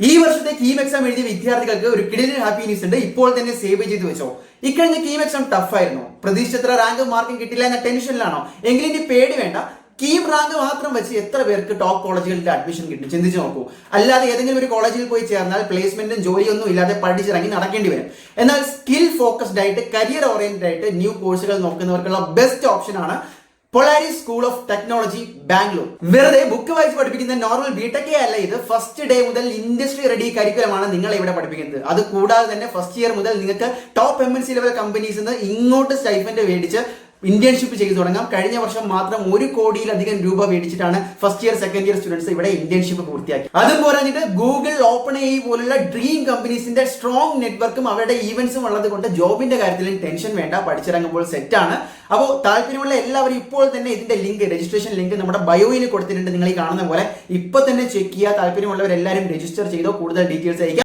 ഈ വർഷത്തെ കീം എക്സാം എഴുതിയ വിദ്യാർത്ഥികൾക്ക് ഒരു കിടിലൻ ഹാപ്പി ന്യൂസ് ഉണ്ട്. ഇപ്പോൾ തന്നെ സേവ് ചെയ്ത് വെച്ചോ. ഇക്കഴിഞ്ഞ കീം എക്സാം ടഫ് ആയിരുന്നു. പ്രതീക്ഷിച്ചത്ര റാങ്കും മാർക്കും കിട്ടില്ല എന്ന ടെൻഷനിലാണോ? എങ്കിലും ഇനി പേടി വേണ്ട. കീം റാങ്ക് മാത്രം വെച്ച് എത്ര പേർക്ക് ടോപ്പ് കോളേജുകളിൽ അഡ്മിഷൻ കിട്ടും ചിന്തിച്ച് നോക്കൂ. അല്ലാതെ ഏതെങ്കിലും ഒരു കോളേജിൽ പോയി ചേർന്നാൽ പ്ലേസ്മെന്റും ജോലിയൊന്നും ഇല്ലാതെ പഠിച്ചിറങ്ങി നടക്കേണ്ടി വരും. എന്നാൽ സ്കിൽ ഫോക്കസ്ഡ് ആയിട്ട് കരിയർ ഓറിയന്റഡ് ആയിട്ട് ന്യൂ കോഴ്സുകൾ നോക്കുന്നവർക്കുള്ള ബെസ്റ്റ് ഓപ്ഷൻ ആണ് Polaris school of technology Bangalore. വെറുതെ ബുക്ക് വായിച്ച് പഠിപ്പിക്കുന്ന നോർമൽ ബിടെക് അല്ല ഇത്. ഫസ്റ്റ് ഡേ മുതൽ ഇൻഡസ്ട്രി റെഡി കരിക്കുലമാണ് നിങ്ങളെ ഇവിടെ പഠിപ്പിക്കുന്നത്. അത് കൂടാതെ തന്നെ ഫസ്റ്റ് ഇയർ മുതൽ നിങ്ങൾക്ക് ടോപ്പ് MNC ലെവൽ കമ്പനീസിൽ നിന്ന് ഇങ്ങോട്ട് സ്റ്റൈഫൻഡ് മേടിച്ച് ഇന്റേൺഷിപ്പ് ചെയ്തു തുടങ്ങാം. കഴിഞ്ഞ വർഷം മാത്രം 1 കോടിയിലധികം രൂപ മേടിച്ചിട്ടാണ് first year second year students ഇവിടെ ഇന്റേൺഷിപ്പ് പൂർത്തിയാക്കി. അതും പോരാഞ്ഞിട്ട് ഗൂഗിൾ, ഓപ്പൺ എഐ പോലുള്ള ഡ്രീം കമ്പനീസിന്റെ സ്ട്രോങ് നെറ്റ്വർക്കും അവരുടെ ഈവന്റ്സും ഉള്ളത് കൊണ്ട് ജോബിന്റെ കാര്യത്തിലും ടെൻഷൻ വേണ്ട. പഠിച്ചിറങ്ങുമ്പോൾ സെറ്റാണ്. അപ്പോൾ താല്പര്യമുള്ള എല്ലാവരും ഇപ്പോൾ തന്നെ ഇതിന്റെ ലിങ്ക്, രജിസ്ട്രേഷൻ ലിങ്ക് നമ്മുടെ ബയോയിൽ കൊടുത്തിട്ടുണ്ട്. നിങ്ങൾ ഈ കാണുന്ന പോലെ ഇപ്പൊ തന്നെ ചെക്ക് ചെയ്യുക. താല്പര്യമുള്ളവരെല്ലാവരും രജിസ്റ്റർ ചെയ്തോ. കൂടുതൽ ഡീറ്റെയിൽസ് അയക്കാം.